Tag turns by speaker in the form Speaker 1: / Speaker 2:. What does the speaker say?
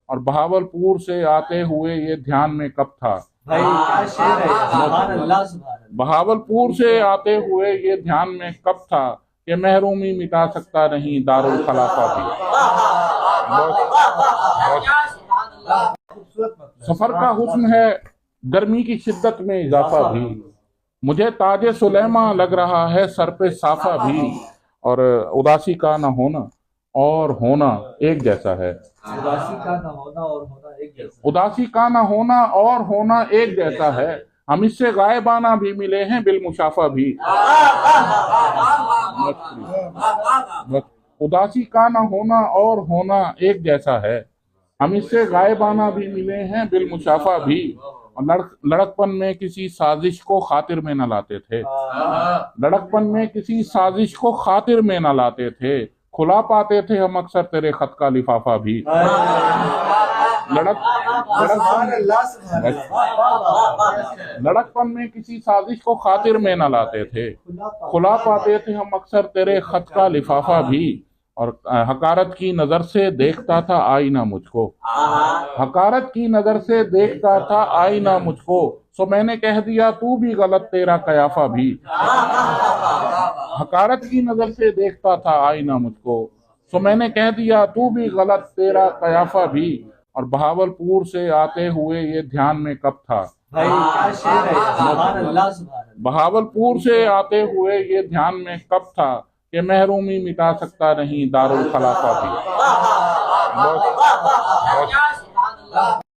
Speaker 1: اور بہاولپور سے آتے ہوئے یہ دھیان میں کب تھا۔
Speaker 2: بھائی کیا شعر ہے، سبحان اللہ سبحان اللہ۔
Speaker 1: بہاولپور سے آتے ہوئے یہ دھیان میں کب تھا کہ محرومی مٹا سکتا نہیں دارالخلافہ بھی۔ سفر کا حسن ہے گرمی کی شدت میں اضافہ بھی، مجھے تاج سلیماں لگ رہا ہے سر پہ صافہ بھی، اور اداسی کا نہ ہونا اور ہونا ایک جیسا ہے۔
Speaker 2: اداسی کا نہ ہونا اور ہونا ایک جیسا،
Speaker 1: اداسی کا نہ ہونا اور ہونا ایک جیسا ہے، ہم اس سے غائبانہ بھی ملے ہیں بالمشافہ بھی۔ اداسی کا نہ ہونا اور ہونا ایک جیسا ہے، ہم اس سے غائبانہ بھی ملے ہیں بالمشافہ بھی، اور لڑکپن میں کسی سازش کو خاطر میں نہ لاتے تھے، لڑکپن میں کسی سازش کو خاطر میں نہ لاتے تھے، کھلا پاتے تھے ہم اکثر تیرے خط کا لفافہ بھی۔ لڑکپن میں کسی سازش کو خاطر میں نہ لاتے تھے، کھلا پاتے تھے ہم اکثر تیرے خط کا لفافہ بھی، اور حقارت کی نظر سے دیکھتا تھا آئینہ مجھ کو، حقارت کی نظر سے دیکھتا تھا آئینہ مجھ کو، سو میں نے کہہ دیا تو بھی غلط تیرا قیافہ بھی۔ حقارت کی نظر سے دیکھتا تھا آئینہ مجھ کو، سو میں نے کہہ دیا تو بھی غلط تیرا قیافہ بھی، اور بہاولپور سے آتے ہوئے یہ دھیان میں کب تھا۔
Speaker 2: بھائی کیا شعر ہے، سبحان اللہ سبحان اللہ۔
Speaker 1: بہاولپور سے آتے ہوئے یہ دھیان میں کب تھا کہ محرومی مٹا سکتا نہیں دارالخلافہ بھی۔